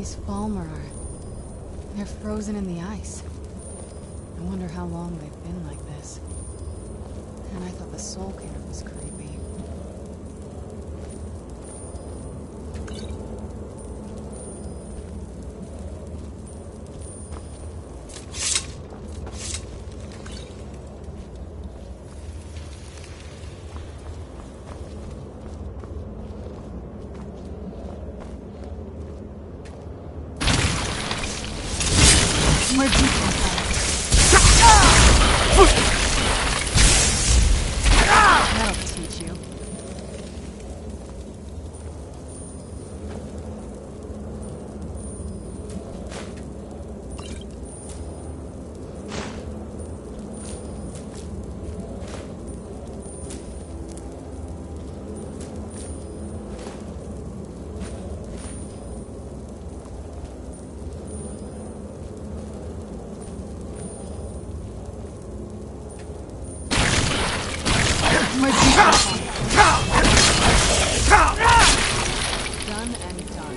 These Falmer are... they're frozen in the ice. I wonder how long they've been like this. And I thought the Soul Camp was creepy. Where'd you come from? That'll teach you. Where'd you come from? Done and done.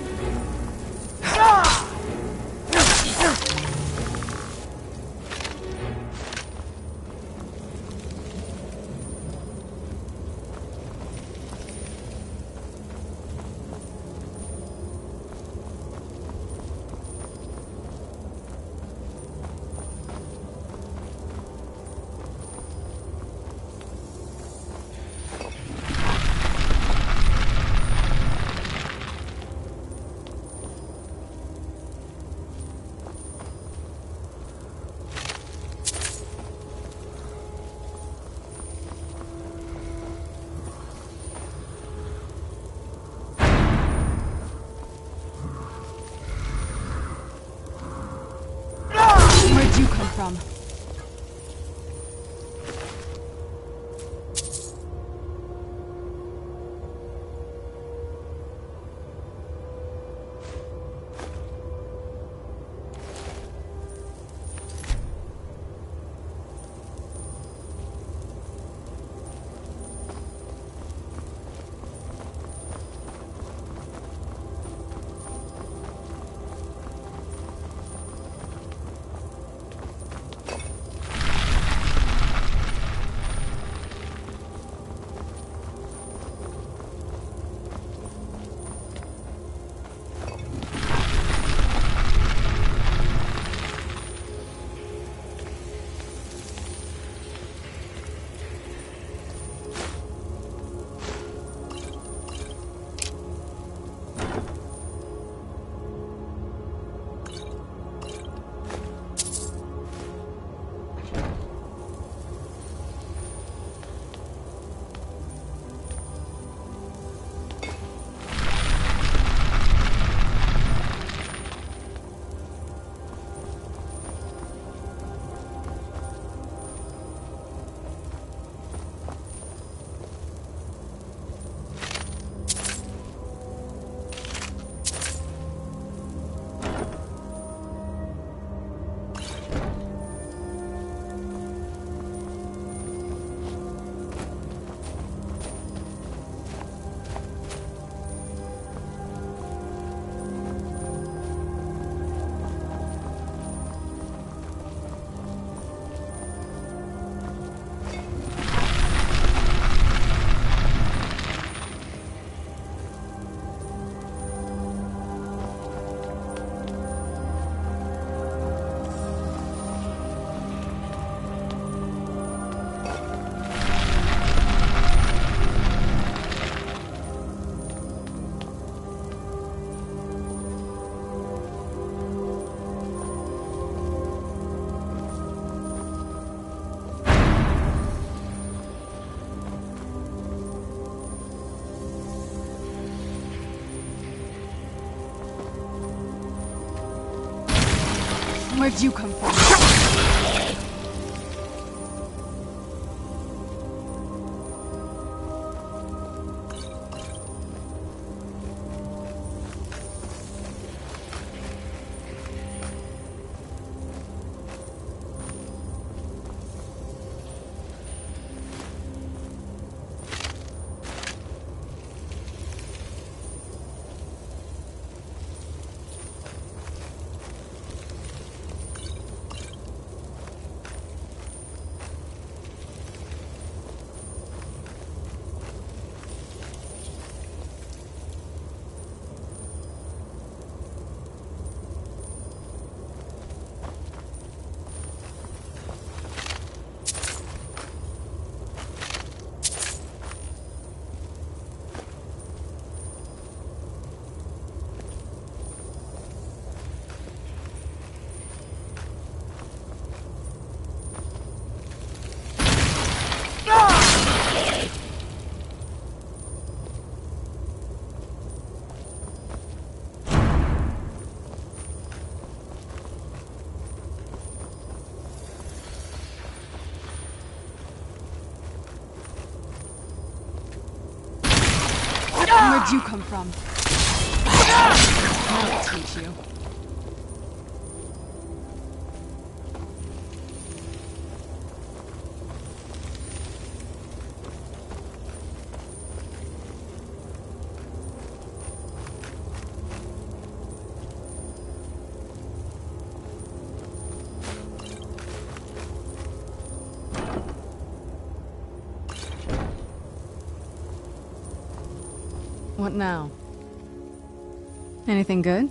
Where'd you come from? Where'd you come from? Where'd you come from? I'll teach you. What now? Anything good?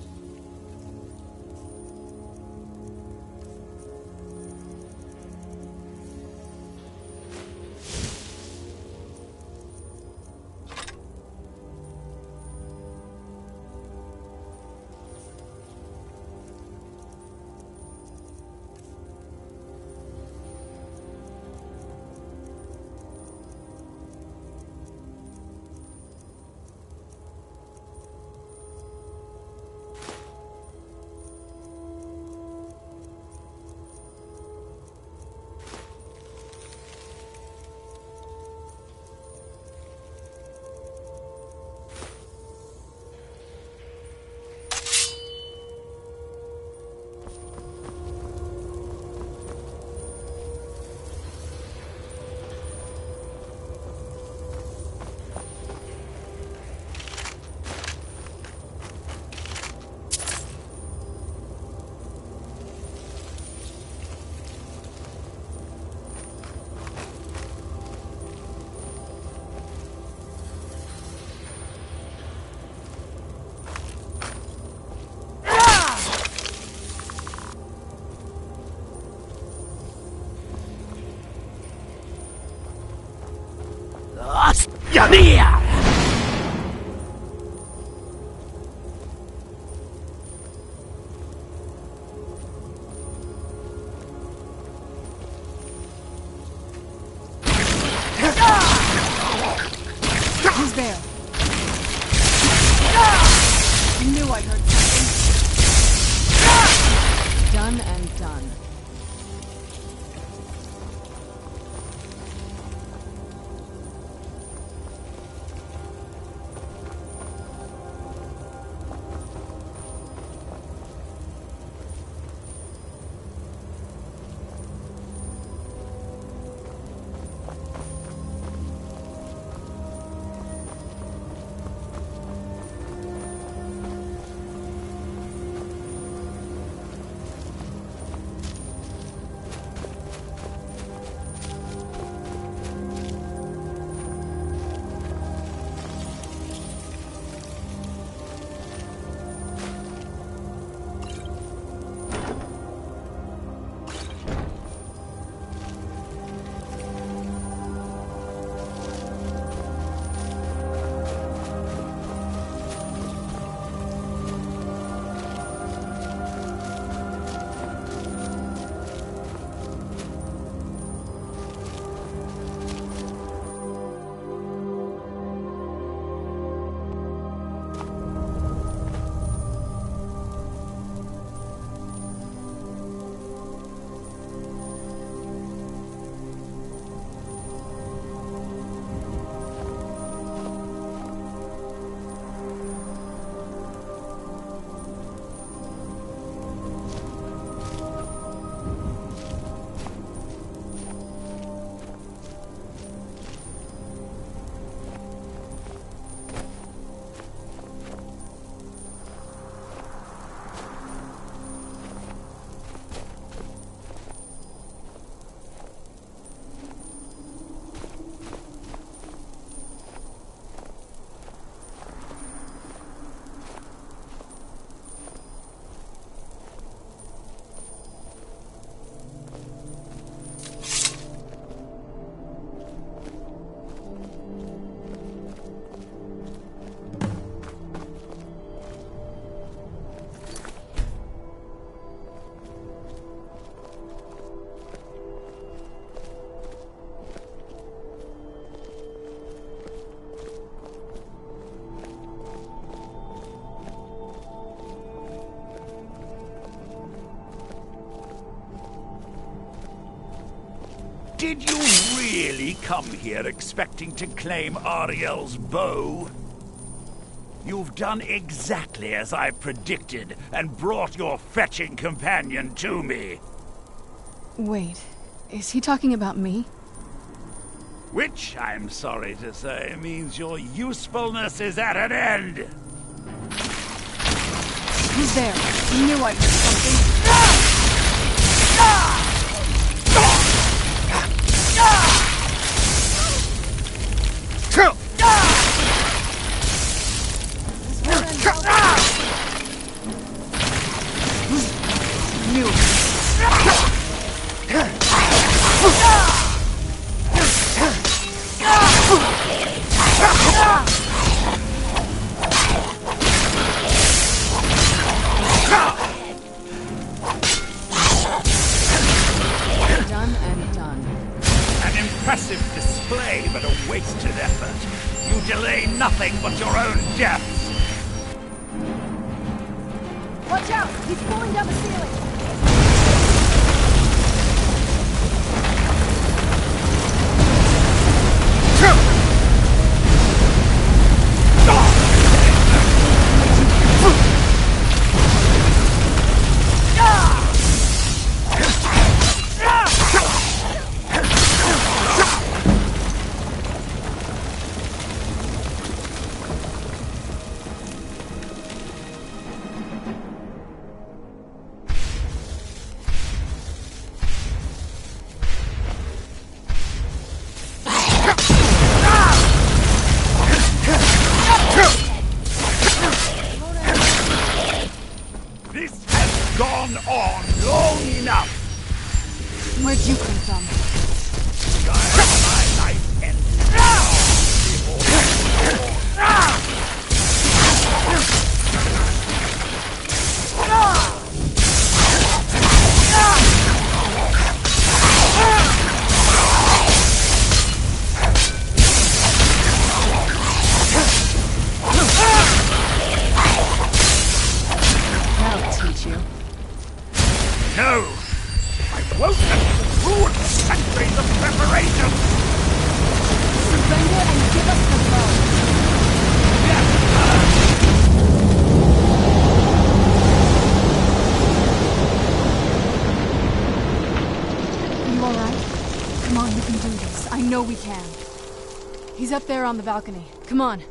Who's there? I knew I heard something. Done and done. Did you really come here expecting to claim Ariel's bow? You've done exactly as I predicted, and brought your fetching companion to me. Wait, is he talking about me? Which, I'm sorry to say, means your usefulness is at an end. Who's there? I knew I heard something. Done and done. An impressive display, but a wasted effort. You delay nothing but your own deaths. Watch out! He's falling down the ceiling! This has gone on long enough. Where'd you come from? My life ends now. That'll teach you. No! I won't let you ruin centuries of preparation! Surrender and give us the bow. You alright? Come on, we can do this. I know we can. He's up there on the balcony. Come on.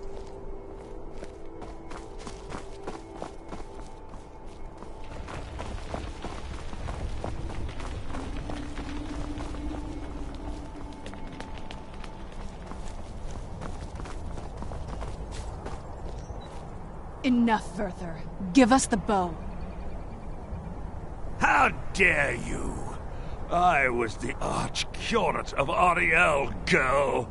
Enough, Werther. Give us the bow. How dare you! I was the arch-curate of Ariel, girl.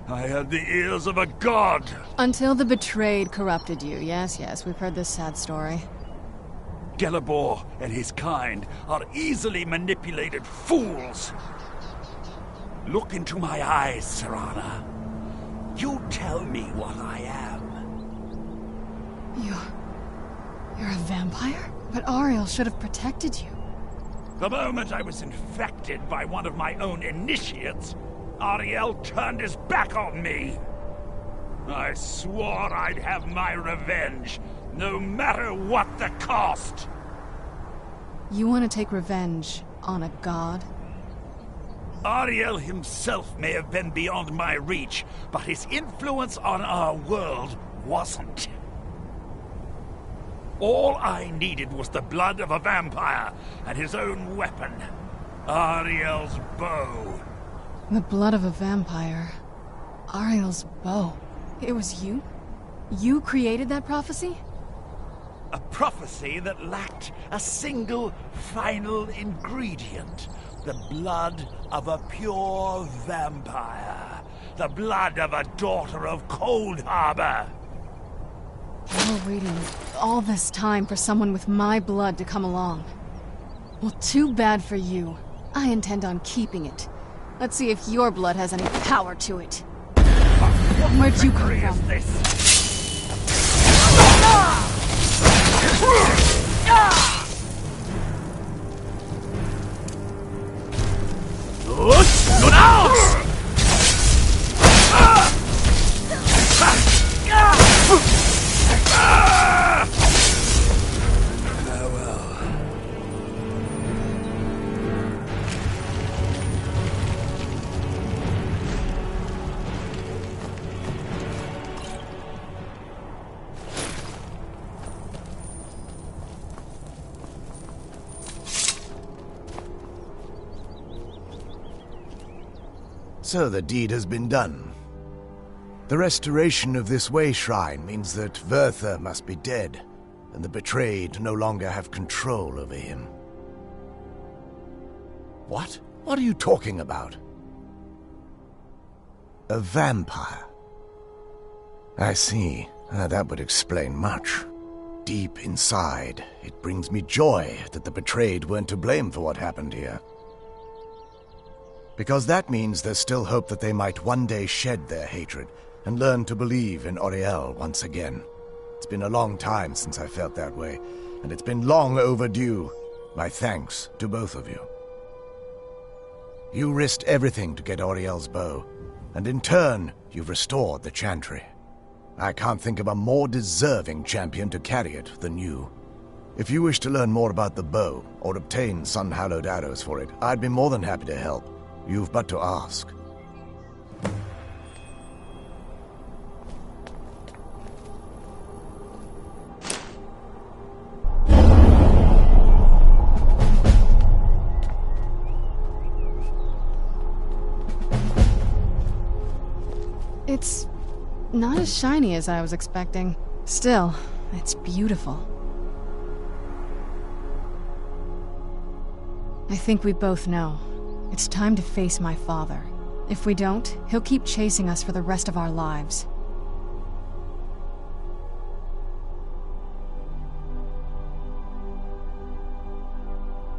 I had the ears of a god. Until the betrayed corrupted you. Yes, yes, we've heard this sad story. Gelibor and his kind are easily manipulated fools. Look into my eyes, Serana. You tell me what I am. You're a vampire? But Ariel should have protected you. The moment I was infected by one of my own initiates, Ariel turned his back on me. I swore I'd have my revenge, no matter what the cost. You want to take revenge on a god? Ariel himself may have been beyond my reach, but his influence on our world wasn't. All I needed was the blood of a vampire and his own weapon, Ariel's bow. The blood of a vampire. Ariel's bow. It was you? You created that prophecy? A prophecy that lacked a single final ingredient. The blood of a pure vampire. The blood of a daughter of Cold Harbor. You were waiting all this time for someone with my blood to come along. Well, too bad for you. I intend on keeping it. Let's see if your blood has any power to it. Where'd you come from? So the deed has been done. The restoration of this way shrine means that Verther must be dead, and the betrayed no longer have control over him. What? What are you talking about? A vampire. I see. That would explain much. Deep inside, it brings me joy that the betrayed weren't to blame for what happened here. Because that means there's still hope that they might one day shed their hatred and learn to believe in Auriel once again. It's been a long time since I felt that way, and it's been long overdue. My thanks to both of you. You risked everything to get Auriel's bow, and in turn, you've restored the Chantry. I can't think of a more deserving champion to carry it than you. If you wish to learn more about the bow, or obtain sun-hallowed arrows for it, I'd be more than happy to help. You've but to ask. It's not as shiny as I was expecting. Still, it's beautiful. I think we both know. It's time to face my father. If we don't, he'll keep chasing us for the rest of our lives.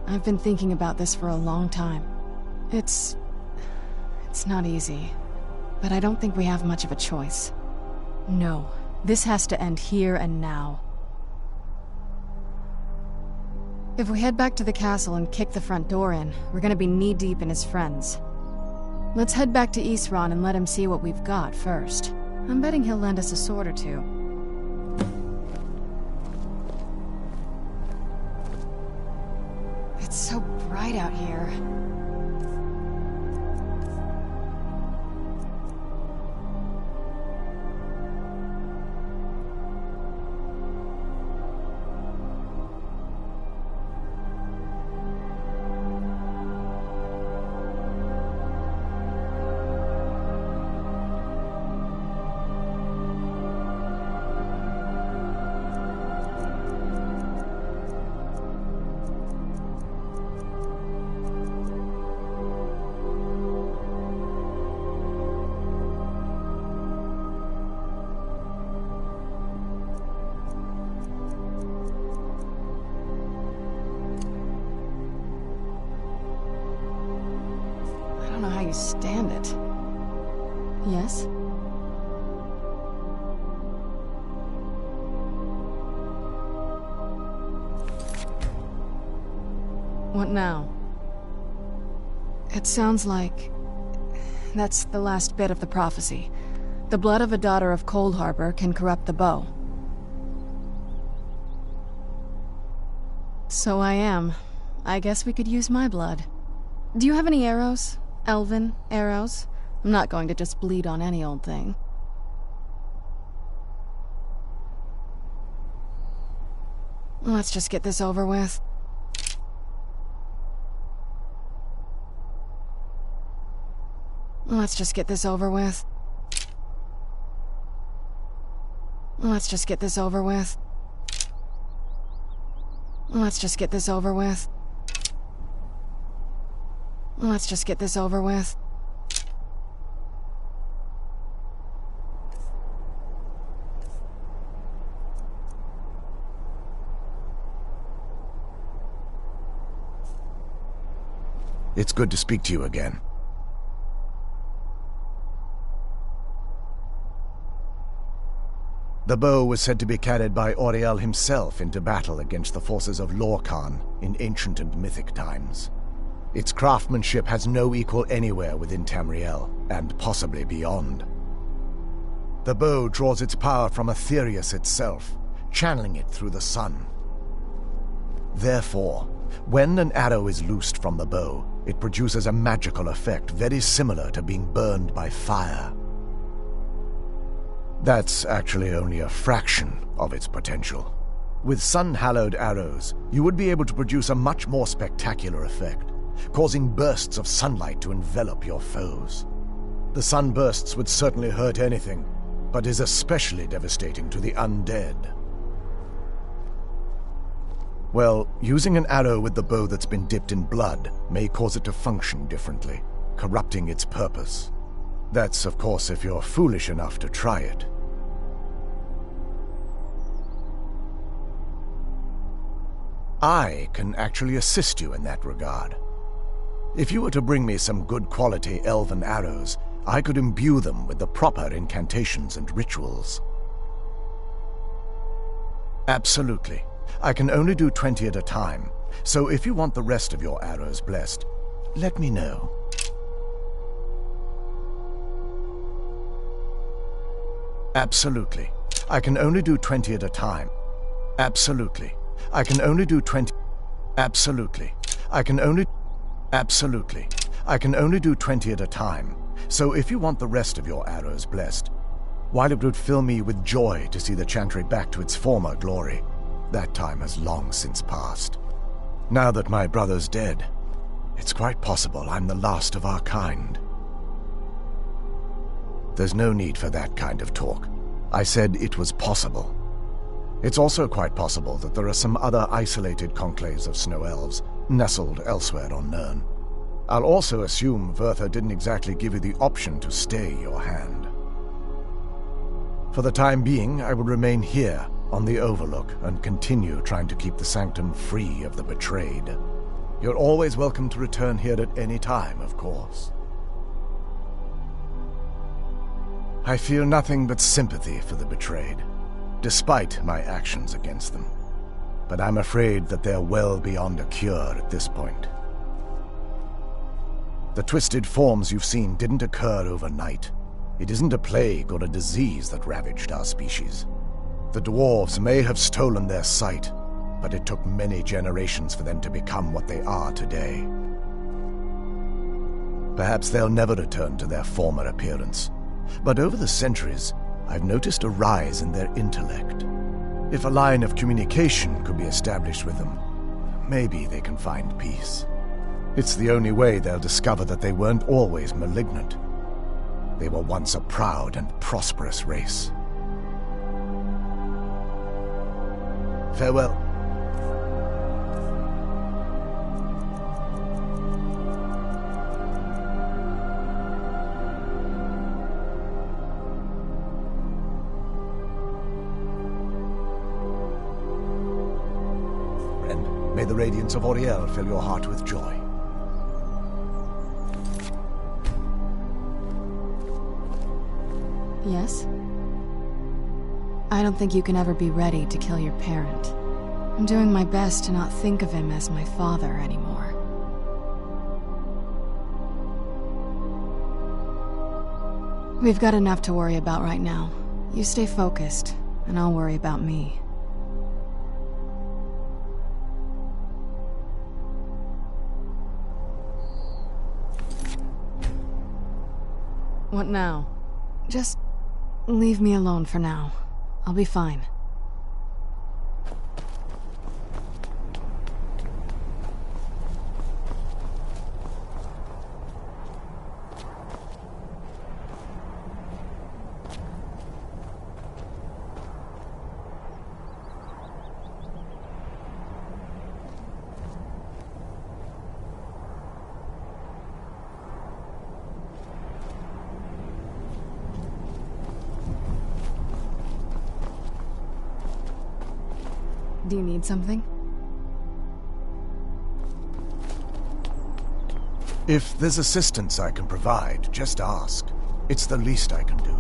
I've been thinking about this for a long time. It's not easy, but I don't think we have much of a choice. No, this has to end here and now. If we head back to the castle and kick the front door in, we're gonna be knee-deep in his friends. Let's head back to Isran and let him see what we've got first. I'm betting he'll lend us a sword or two. It's so bright out here. I don't know how you stand it. Yes? What now? It sounds like... that's the last bit of the prophecy. The blood of a daughter of Cold Harbor can corrupt the bow. So I am. I guess we could use my blood. Do you have any arrows? Elven arrows? I'm not going to just bleed on any old thing. Let's just get this over with. Let's just get this over with. Let's just get this over with. Let's just get this over with. Let's just get this over with. It's good to speak to you again. The bow was said to be carried by Auriel himself into battle against the forces of Lorcan in ancient and mythic times. Its craftsmanship has no equal anywhere within Tamriel, and possibly beyond. The bow draws its power from Aetherius itself, channeling it through the sun. Therefore, when an arrow is loosed from the bow, it produces a magical effect very similar to being burned by fire. That's actually only a fraction of its potential. With sun-hallowed arrows, you would be able to produce a much more spectacular effect, causing bursts of sunlight to envelop your foes. The sunbursts would certainly hurt anything, but is especially devastating to the undead. Well, using an arrow with the bow that's been dipped in blood may cause it to function differently, corrupting its purpose. That's, of course, if you're foolish enough to try it. I can actually assist you in that regard. If you were to bring me some good quality elven arrows, I could imbue them with the proper incantations and rituals. Absolutely. I can only do 20 at a time, so if you want the rest of your arrows blessed, let me know. Absolutely. I can only do 20 at a time. Absolutely. I can only do 20... Absolutely. I can only... Absolutely. I can only do 20 at a time, so if you want the rest of your arrows blessed, while it would fill me with joy to see the chantry back to its former glory, that time has long since passed. Now that my brother's dead, it's quite possible I'm the last of our kind. There's no need for that kind of talk. I said it was possible. It's also quite possible that there are some other isolated conclaves of snow elves nestled elsewhere on Nirn. I'll also assume Vertha didn't exactly give you the option to stay your hand. For the time being, I will remain here on the Overlook and continue trying to keep the Sanctum free of the betrayed. You're always welcome to return here at any time, of course. I feel nothing but sympathy for the betrayed, despite my actions against them. But I'm afraid that they're well beyond a cure at this point. The twisted forms you've seen didn't occur overnight. It isn't a plague or a disease that ravaged our species. The dwarves may have stolen their sight, but it took many generations for them to become what they are today. Perhaps they'll never return to their former appearance, but over the centuries, I've noticed a rise in their intellect. If a line of communication could be established with them, maybe they can find peace. It's the only way they'll discover that they weren't always malignant. They were once a proud and prosperous race. Farewell. And may the radiance of Auriel fill your heart with joy. Yes? I don't think you can ever be ready to kill your parent. I'm doing my best to not think of him as my father anymore. We've got enough to worry about right now. You stay focused, and I'll worry about me. What now? Just leave me alone for now. I'll be fine. Do you need something? If there's assistance I can provide, just ask. It's the least I can do.